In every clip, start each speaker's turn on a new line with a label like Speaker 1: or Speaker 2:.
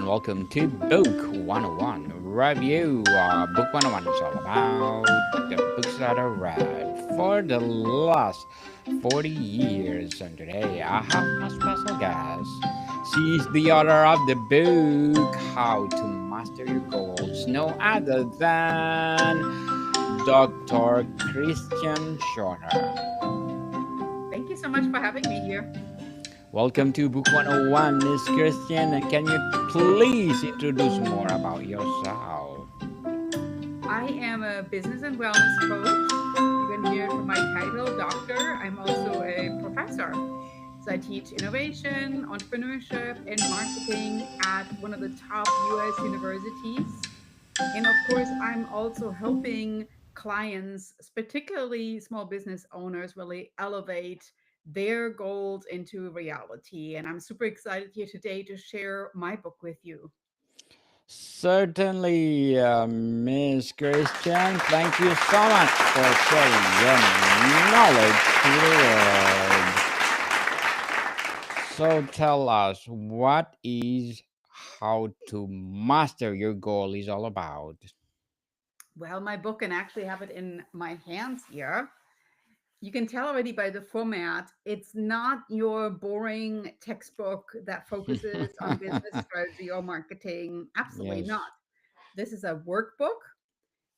Speaker 1: welcome to Book 101 Review. Book 101 is all about the books that I read for the last 40 years. And today I have my special guest. She's the author of the book How to Master Your Goals, no other than Dr. Christiane Schroeter.
Speaker 2: Thank you so much for having me here.
Speaker 1: Welcome to Book 101, Miss Christian. Can you please introduce more about yourself?
Speaker 2: I am a business and wellness coach. You can hear from my title, doctor. I'm also a professor. So I teach innovation, entrepreneurship, and marketing at one of the top US universities. And of course, I'm also helping clients, particularly small business owners, really elevate their goals into reality. And I'm super excited here today to share my book with you.
Speaker 1: Certainly, Miss Christian. Thank you so much for sharing your knowledge to the world. So tell us, what is how to master your goal is all about?
Speaker 2: Well, my book, and actually have it in my hands here. You can tell already by the format, it's not your boring textbook that focuses on business strategy or marketing. Absolutely
Speaker 1: Yes.
Speaker 2: not. This is a workbook.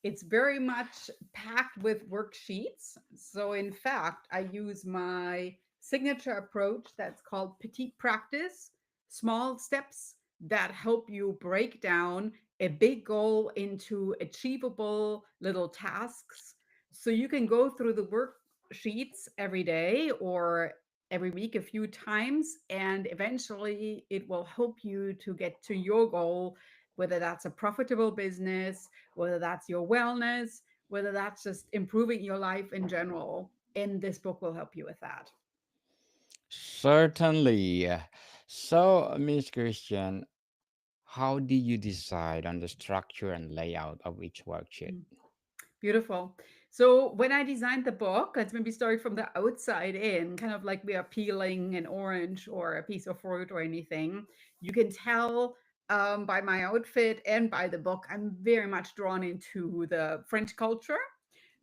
Speaker 2: It's very much packed with worksheets. So, in fact, I use my signature approach that's called petite practice, small steps that help you break down a big goal into achievable little tasks. So, you can go through the worksheets every day or every week a few times, and eventually it will help you to get to your goal, whether that's a profitable business, whether that's your wellness, whether that's just improving your life in general. And this book will help you with that.
Speaker 1: Certainly. So, Miss Christian, how do you decide on the structure and layout of each worksheet?
Speaker 2: Mm, beautiful. So when I designed the book, let's maybe start from the outside in, kind of like we are peeling an orange or a piece of fruit or anything. You can tell by my outfit and by the book, I'm very much drawn into the French culture.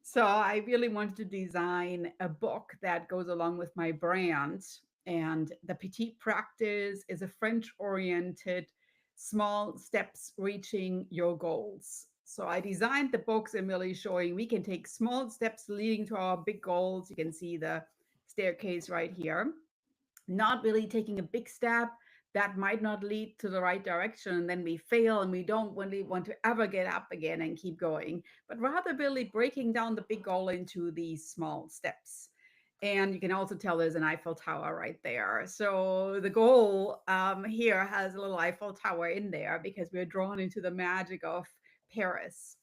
Speaker 2: So I really wanted to design a book that goes along with my brand. And the Petite Practice is a French oriented, small steps reaching your goals. So I designed the books and really showing we can take small steps leading to our big goals. You can see the staircase right here, not really taking a big step that might not lead to the right direction, and then we fail and we don't really want to ever get up again and keep going, but rather really breaking down the big goal into these small steps. And you can also tell there's an Eiffel Tower right there. So the goal here has a little Eiffel Tower in there because we're drawn into the magic of Paris.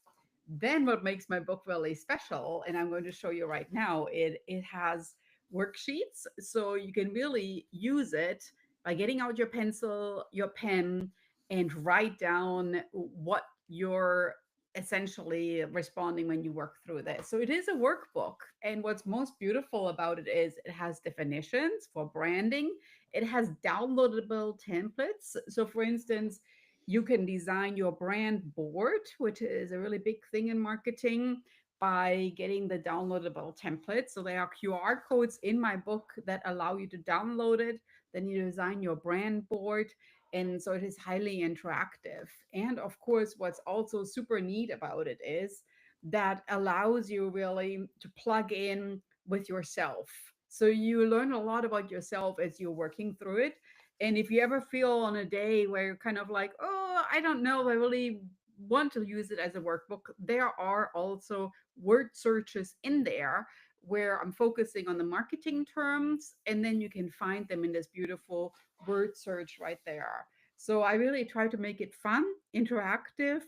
Speaker 2: Then what makes my book really special, and I'm going to show you right now, it has worksheets. So you can really use it by getting out your pencil, your pen, and write down what you're essentially responding when you work through this. So it is a workbook. And what's most beautiful about it is it has definitions for branding. It has downloadable templates. So for instance, you can design your brand board, which is a really big thing in marketing, by getting the downloadable templates. So there are QR codes in my book that allow you to download it. Then you design your brand board. And so it is highly interactive. And of course, what's also super neat about it is that allows you really to plug in with yourself. So you learn a lot about yourself as you're working through it. And if you ever feel on a day where you're kind of like, oh, I don't know, if I really want to use it as a workbook, there are also word searches in there where I'm focusing on the marketing terms, and then you can find them in this beautiful word search right there. So I really try to make it fun, interactive,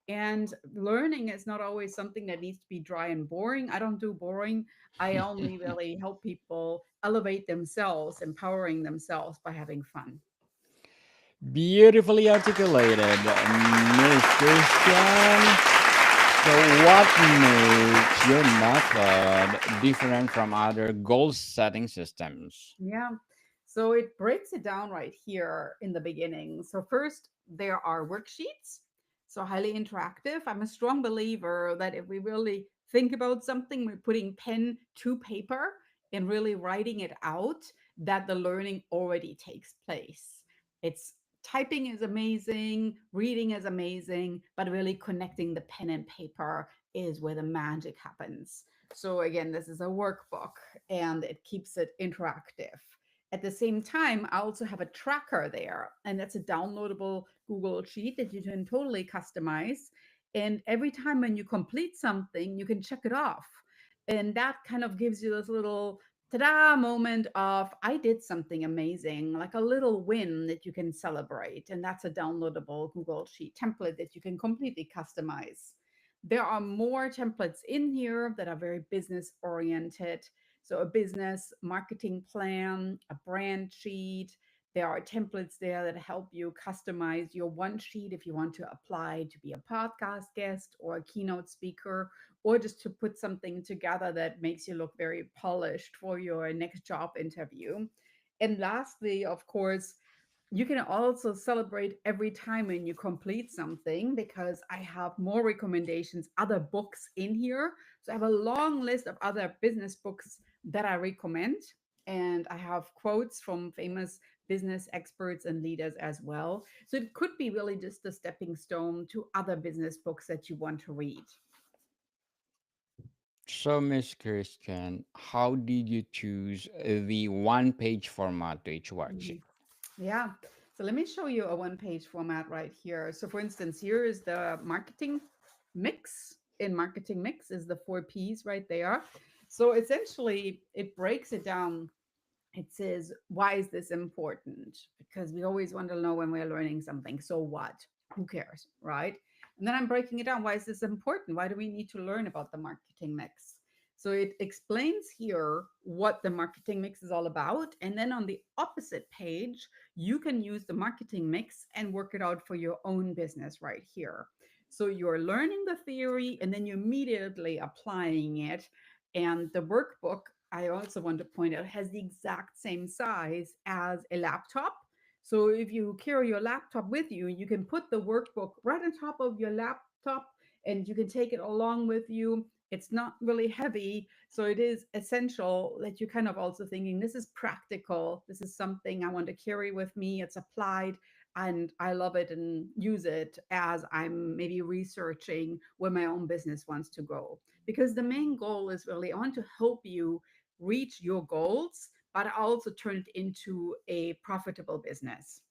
Speaker 2: and learning is not always something that needs to be dry and boring. I don't do boring. I only really help people elevate themselves, empowering themselves by having fun.
Speaker 1: Beautifully articulated, Miss Christian. So, what makes your method different from other goal setting systems?
Speaker 2: Yeah. So it breaks it down right here in the beginning. So first, there are worksheets. So highly interactive. I'm a strong believer that if we really think about something, we're putting pen to paper and really writing it out, that the learning already takes place. It's typing is amazing, reading is amazing, but really connecting the pen and paper is where the magic happens. So again, this is a workbook and it keeps it interactive. At the same time, I also have a tracker there, and that's a downloadable Google Sheet that you can totally customize. And every time when you complete something, you can check it off. And that kind of gives you this little ta-da moment of I did something amazing, like a little win that you can celebrate. And that's a downloadable Google Sheet template that you can completely customize. There are more templates in here that are very business oriented. So a business marketing plan, a brand sheet. There are templates there that help you customize your one sheet if you want to apply to be a podcast guest or a keynote speaker, or just to put something together that makes you look very polished for your next job interview. And lastly, of course, you can also celebrate every time when you complete something because I have more recommendations, other books in here. So I have a long list of other business books that I recommend. And I have quotes from famous business experts and leaders as well. So it could be really just a stepping stone to other business books that you want to read.
Speaker 1: So, Miss Christian, how did you choose the one page format to each worksheet?
Speaker 2: Mhm. Yeah. So let me show you a one page format right here. So for instance, here is the marketing mix. In marketing mix is the four P's right there. So essentially it breaks it down. It says, why is this important? Because we always want to know when we're learning something. So what? Who cares? Right. And then I'm breaking it down. Why is this important? Why do we need to learn about the marketing mix? So it explains here what the marketing mix is all about. And then on the opposite page, you can use the marketing mix and work it out for your own business right here. So you're learning the theory and then you're immediately applying it. And the workbook, I also want to point out, has the exact same size as a laptop. So if you carry your laptop with you, you can put the workbook right on top of your laptop and you can take it along with you. It's not really heavy. So it is essential that you're kind of also thinking this is practical. This is something I want to carry with me. It's applied and I love it and use it as I'm maybe researching where my own business wants to go. Because the main goal is really I want to help you reach your goals, but also turn it into a profitable business.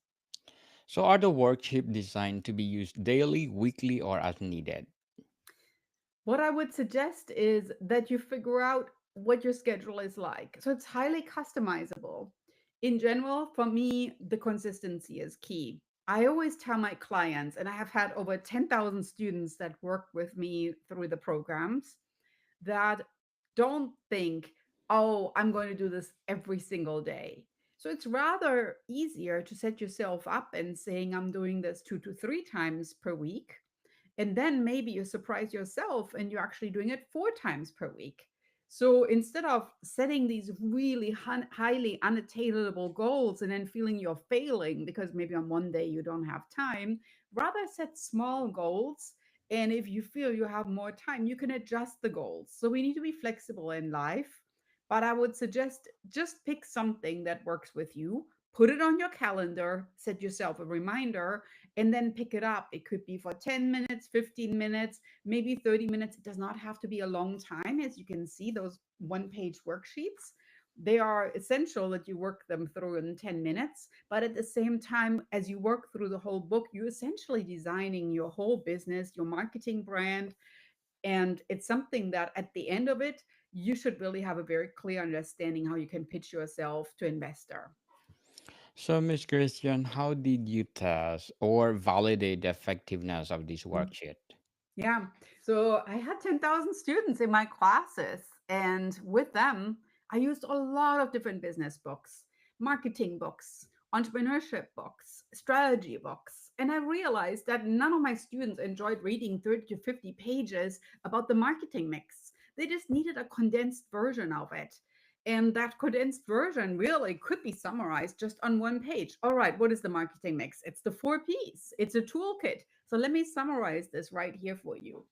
Speaker 1: So, are the worksheet designed to be used daily, weekly, or as needed?
Speaker 2: What I would suggest is that you figure out what your schedule is like. So it's highly customizable. In general, for me, the consistency is key. I always tell my clients, and I have had over 10,000 students that work with me through the programs, that don't think, oh, I'm going to do this every single day. So it's rather easier to set yourself up and saying, I'm doing this 2 to 3 times per week, and then maybe you surprise yourself and you're actually doing it 4 times per week. So instead of setting these really highly unattainable goals and then feeling you're failing because maybe on one day you don't have time, rather set small goals. And if you feel you have more time, you can adjust the goals. So we need to be flexible in life. But I would suggest just pick something that works with you, put it on your calendar, set yourself a reminder, and then pick it up. It could be for 10 minutes, 15 minutes, maybe 30 minutes. It does not have to be a long time. As you can see, those one page worksheets, they are essential that you work them through in 10 minutes. But at the same time, as you work through the whole book, you're essentially designing your whole business, your marketing brand. And it's something that at the end of it, you should really have a very clear understanding how you can pitch yourself to investor.
Speaker 1: So, Miss Christian, how did you test or validate the effectiveness of this worksheet?
Speaker 2: Yeah. So I had 10,000 students in my classes, and with them, I used a lot of different business books, marketing books, entrepreneurship books, strategy books. And I realized that none of my students enjoyed reading 30 to 50 pages about the marketing mix. They just needed a condensed version of it. And that condensed version really could be summarized just on one page. All right, what is the marketing mix? It's the four P's, it's a toolkit. So let me summarize this right here for you.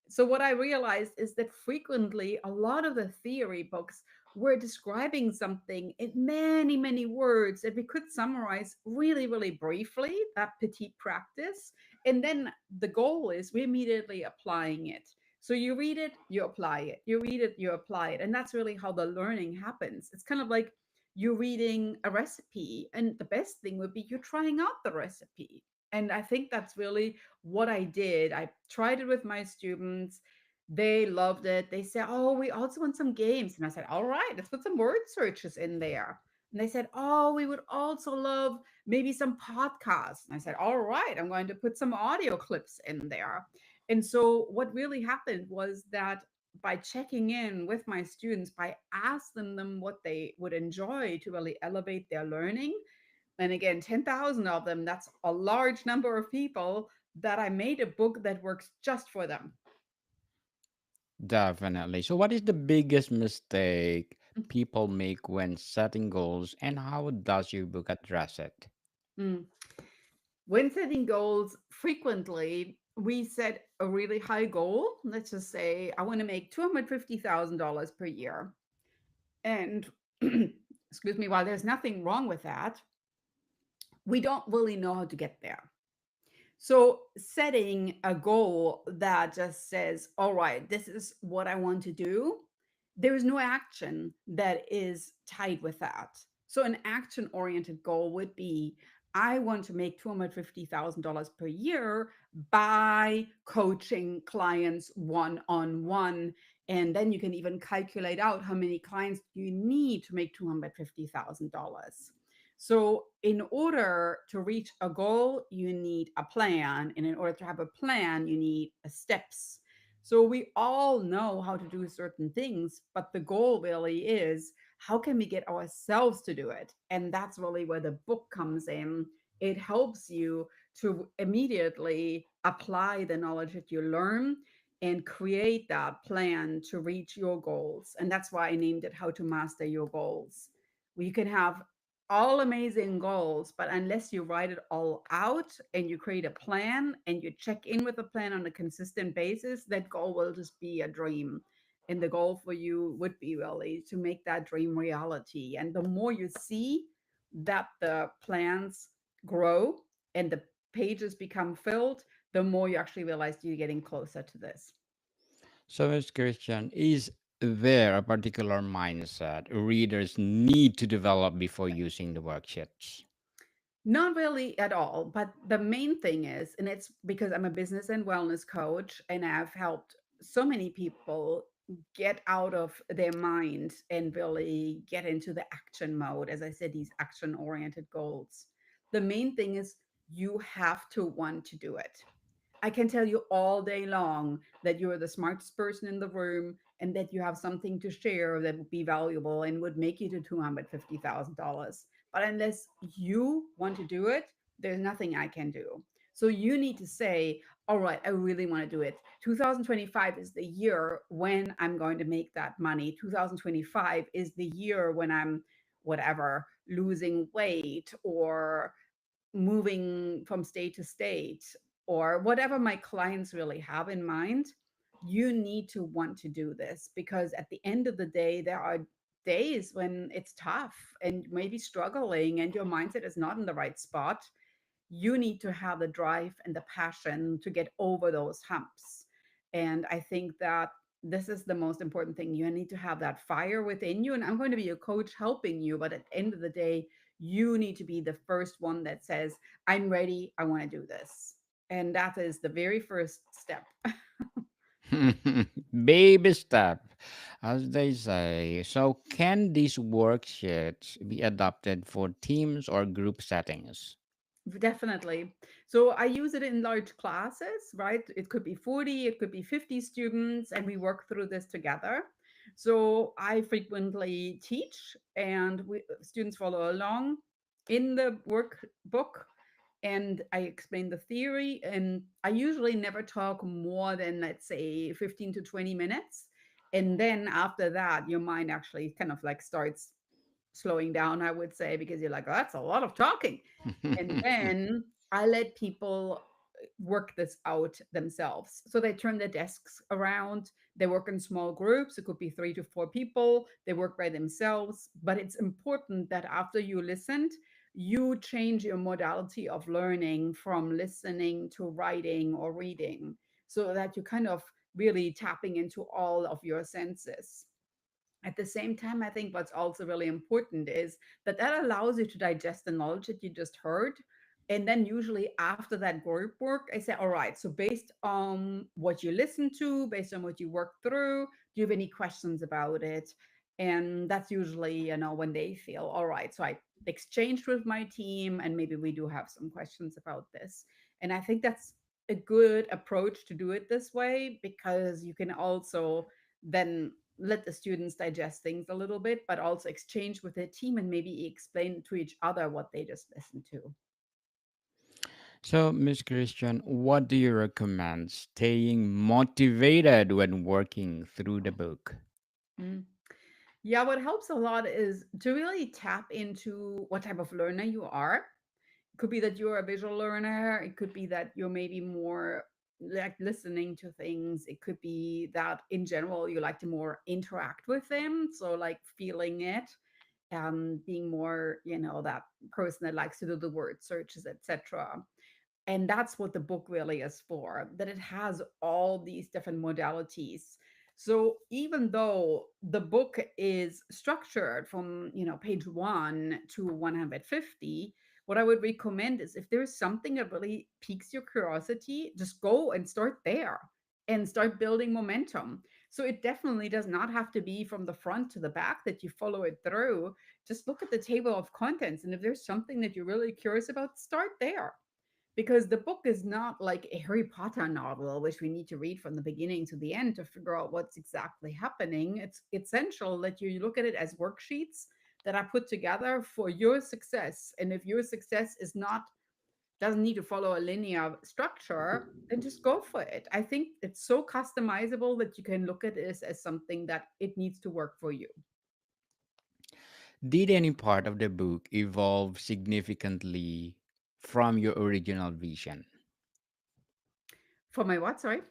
Speaker 2: So what I realized is that frequently a lot of the theory books were describing something in many, many words that we could summarize really, really briefly, that petite practice. And then the goal is we immediately applying it. So you read it, you apply it. You read it, you apply it. And that's really how the learning happens. It's kind of like you're reading a recipe, and the best thing would be you're trying out the recipe. And I think that's really what I did. I tried it with my students. They loved it. They said, "Oh, we also want some games." And I said, "All right, let's put some word searches in there." And they said, "Oh, we would also love maybe some podcasts." And I said, "All right, I'm going to put some audio clips in there." And so what really happened was that by checking in with my students, by asking them what they would enjoy to really elevate their learning, and again 10,000 of them, that's a large number of people, that I made a book that works just for them.
Speaker 1: Definitely. So, what is the biggest mistake people make when setting goals, and how does your book address it?
Speaker 2: Mm. When setting goals, frequently we set a really high goal. Let's just say I want to make $250,000 per year. And excuse me, while there's nothing wrong with that, we don't really know how to get there. So, setting a goal that just says, all right, this is what I want to do, there is no action that is tied with that. So, an action oriented goal would be, I want to make $250,000 per year by coaching clients one on one. And then you can even calculate out how many clients you need to make $250,000. So, in order to reach a goal, you need a plan. And in order to have a plan, you need steps. So, we all know how to do certain things, but the goal really is, how can we get ourselves to do it? And that's really where the book comes in. It helps you to immediately apply the knowledge that you learn and create that plan to reach your goals. And that's why I named it How to Master Your Goals. We can have all amazing goals, but unless you write it all out and you create a plan and you check in with the plan on a consistent basis, that goal will just be a dream. And the goal for you would be really to make that dream reality. And the more you see that the plans grow and the pages become filled, the more you actually realize you're getting closer to this.
Speaker 1: So, as Christian, is there a particular mindset readers need to develop before using the worksheets?
Speaker 2: Not really at all. But the main thing is, and it's because I'm a business and wellness coach and I've helped so many people get out of their mind and really get into the action mode. As I said, these action oriented goals. The main thing is you have to want to do it. I can tell you all day long that you're the smartest person in the room and that you have something to share that would be valuable and would make you to $250,000. But unless you want to do it, there's nothing I can do. So you need to say, all right, I really want to do it. 2025 is the year when I'm going to make that money. 2025 is the year when I'm whatever, losing weight or moving from state to state or whatever my clients really have in mind. You need to want to do this because at the end of the day, there are days when it's tough and maybe struggling and your mindset is not in the right spot. You need to have the drive and the passion to get over those humps. And I think that this is the most important thing. You need to have that fire within you. And I'm going to be a coach helping you. But at the end of the day, you need to be the first one that says, I'm ready. I want to do this. And that is the very first step.
Speaker 1: Baby step, as they say. So, can these worksheets be adapted for teams or group settings?
Speaker 2: Definitely. So I use it in large classes, right? It could be 40, it could be 50 students, and we work through this together. So I frequently teach, and students follow along in the workbook, and I explain the theory. And I usually never talk more than, let's say, 15 to 20 minutes. And then after that, your mind actually kind of like starts slowing down, I would say, because you're like, oh, that's a lot of talking. And then I let people work this out themselves. So they turn their desks around, they work in small groups. It could be 3 to 4 people. They work by themselves. But it's important that after you listened, you change your modality of learning from listening to writing or reading so that you kind of really tapping into all of your senses. At the same time, I think what's also really important is that that allows you to digest the knowledge that you just heard. And then usually after that group work, I say, all right, so based on what you listened to, based on what you worked through, do you have any questions about it? And that's usually, when they feel, all right, so I exchanged with my team and maybe we do have some questions about this. And I think that's a good approach to do it this way, because you can also then let the students digest things a little bit, but also exchange with their team and maybe explain to each other what they just listened to.
Speaker 1: So, Miss Christian, what do you recommend staying motivated when working through the book?
Speaker 2: Mm. Yeah, what helps a lot is to really tap into what type of learner you are. It could be that you're a visual learner. It could be that you're maybe more like listening to things. It could be that in general you like to more interact with them. So like feeling it, being more, that person that likes to do the word searches, etc. And that's what the book really is for, that it has all these different modalities. So even though the book is structured from, page 1 to 150, what I would recommend is if there's something that really piques your curiosity, just go and start there and start building momentum. So it definitely does not have to be from the front to the back that you follow it through. Just look at the table of contents, and if there's something that you're really curious about, start there, because the book is not like a Harry Potter novel, which we need to read from the beginning to the end to figure out what's exactly happening. It's essential that you look at it as worksheets that are put together for your success. And if your success is not, doesn't need to follow a linear structure, then just go for it. I think it's so customizable that you can look at this as something that it needs to work for you.
Speaker 1: Did any part of the book evolve significantly from your original vision?
Speaker 2: For my what? Sorry.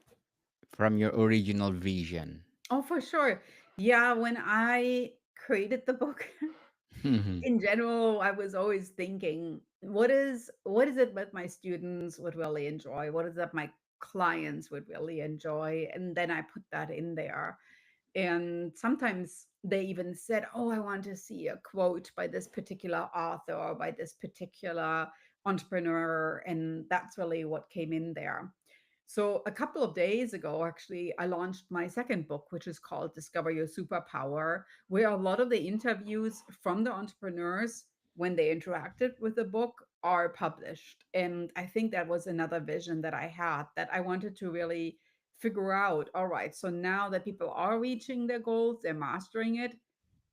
Speaker 1: From your original vision?
Speaker 2: Oh, for sure. Yeah, when I created the book, in general, I was always thinking, what is it that my students would really enjoy? What is it my clients would really enjoy? And then I put that in there. And sometimes they even said, oh, I want to see a quote by this particular author or by this particular entrepreneur. And that's really what came in there. So a couple of days ago, actually, I launched my second book, which is called Discover Your Superpower, where a lot of the interviews from the entrepreneurs when they interacted with the book are published. And I think that was another vision that I had, that I wanted to really figure out, all right, so now that people are reaching their goals, they're mastering it,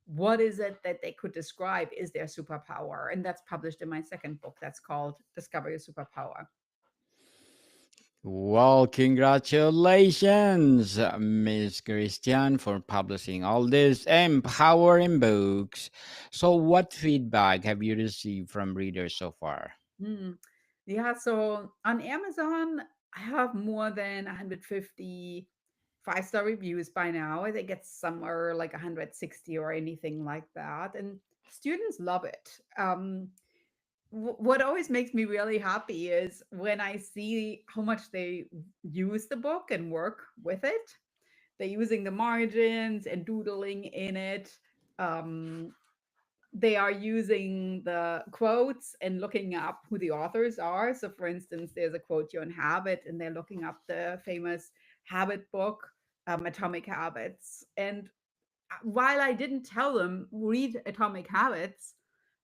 Speaker 2: what is it that they could describe is their superpower? And that's published in my second book that's called Discover Your Superpower.
Speaker 1: Well, congratulations, Miss Christian, for publishing all these empowering books. So, what feedback have you received from readers so far?
Speaker 2: Hmm. Yeah, so on Amazon, I have more than 150 five-star reviews by now. I think it's somewhere like 160 or anything like that. And students love it. What always makes me really happy is when I see how much they use the book and work with it. They're using the margins and doodling in it. Um, they are using the quotes and looking up who the authors are. So, for instance, there's a quote here on habit, and they're looking up the famous habit book, Atomic Habits. And while I didn't tell them read Atomic Habits,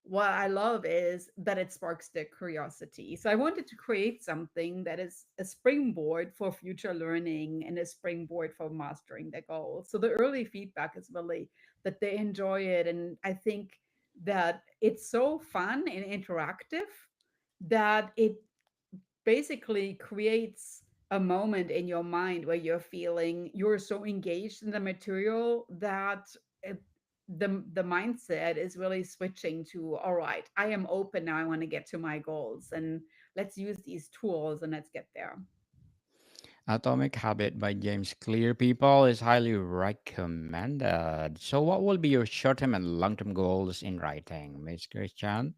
Speaker 2: what I love is that it sparks their curiosity. So I wanted to create something that is a springboard for future learning and a springboard for mastering their goals. So the early feedback is really that they enjoy it. And I think that it's so fun and interactive that it basically creates a moment in your mind where you're feeling you're so engaged in the material that it, the mindset is really switching to, all right, I am open now, I want to get to my goals, and let's use these tools and let's get there.
Speaker 1: Atomic Habit by James Clear, people, is highly recommended. So, what will be your short term and long term goals in writing, Miss Christian?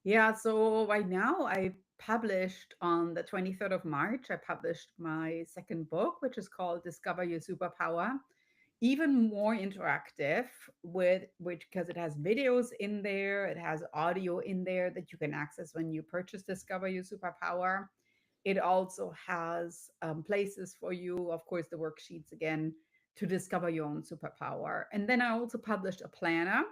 Speaker 2: Yeah, so right now I published on the 23rd of March, I published my second book, which is called Discover Your Superpower. Even more interactive with which, because it has videos in there, it has audio in there that you can access when you purchase Discover Your Superpower. It also has places for you, of course, the worksheets again, to discover your own superpower. And then I also published a planner.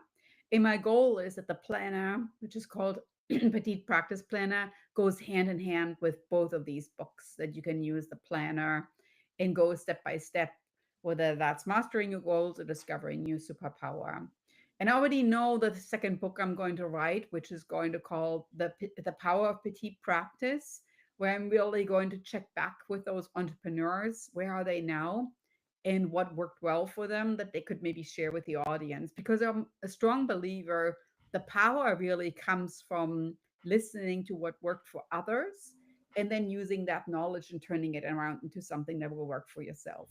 Speaker 2: And my goal is that the planner, which is called Petite Practice Planner, goes hand in hand with both of these books, that you can use the planner and go step by step, whether that's mastering your goals or discovering your superpower. And I already know the second book I'm going to write, which is going to call the Power of Petite Practice, where I'm really going to check back with those entrepreneurs. Where are they now? And what worked well for them that they could maybe share with the audience. Because I'm a strong believer, the power really comes from listening to what worked for others and then using that knowledge and turning it around into something that will work for yourself.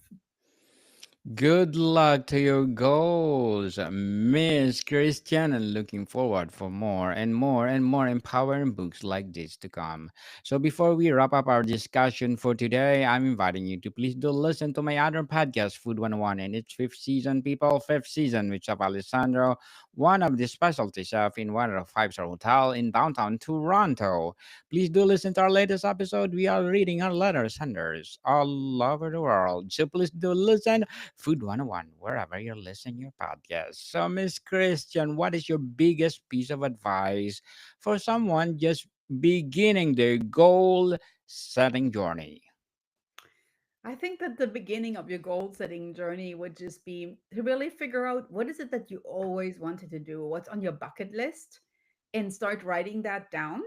Speaker 1: Good luck to your goals, Miss Christian, and looking forward for more and more and more empowering books like this to come. So before we wrap up our discussion for today, I'm inviting you to please do listen to my other podcast, Food 101, in its fifth season, people, fifth season with Chef Alessandro, one of the specialty chef in one of the five-star hotel in downtown Toronto. Please do listen to our latest episode. We are reading our letter senders all over the world. So please do listen Food 101, wherever you're listening your podcast. So, Miss Christian, what is your biggest piece of advice for someone just beginning their goal setting journey?
Speaker 2: I think that the beginning of your goal setting journey would just be to really figure out what is it that you always wanted to do, what's on your bucket list, and start writing that down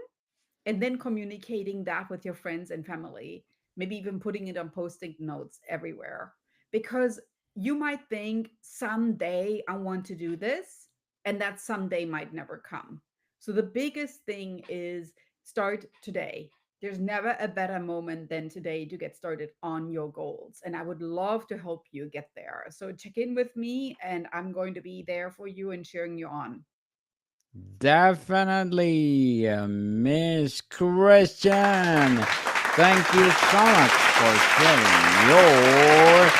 Speaker 2: and then communicating that with your friends and family, maybe even putting it on post-it notes everywhere. Because you might think someday I want to do this, and that someday might never come. So the biggest thing is start today. There's never a better moment than today to get started on your goals. And I would love to help you get there. So check in with me, and I'm going to be there for you and cheering you on.
Speaker 1: Definitely, Miss Christian. Thank you so much for sharing your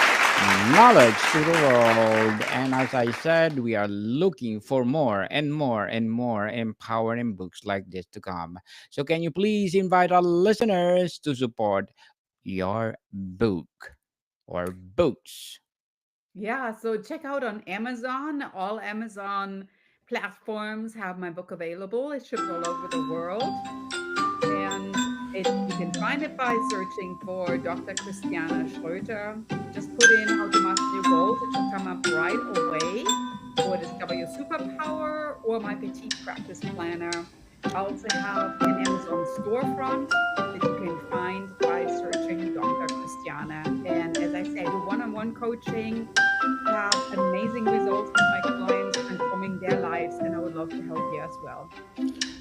Speaker 1: knowledge to the world. And as I said, we are looking for more and more and more empowering books like this to come. So, can you please invite our listeners to support your book or books?
Speaker 2: Yeah, so check out on Amazon. All Amazon platforms have my book available. It's shipped all over the world. And you can find it by searching for Dr. Christiane Schroeter. Just put in how to master your goals. It should come up right away. Or discover your superpower or my petite practice planner. I also have an Amazon storefront that you can find by searching Dr. Christiane. And as I say, I do one-on-one coaching, have amazing results with my clients, transforming their lives, and I would love to help you as well.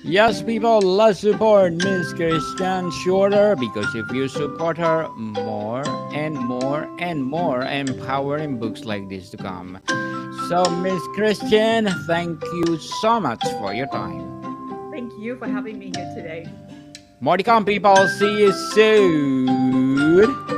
Speaker 1: Yes, people, let's support Miss Christiane Schroeter because if you support her, more and more and more empowering books like this to come. So, Miss Christian, thank you so much for your time.
Speaker 2: Thank you for having me here today.
Speaker 1: More to come, people. See you soon.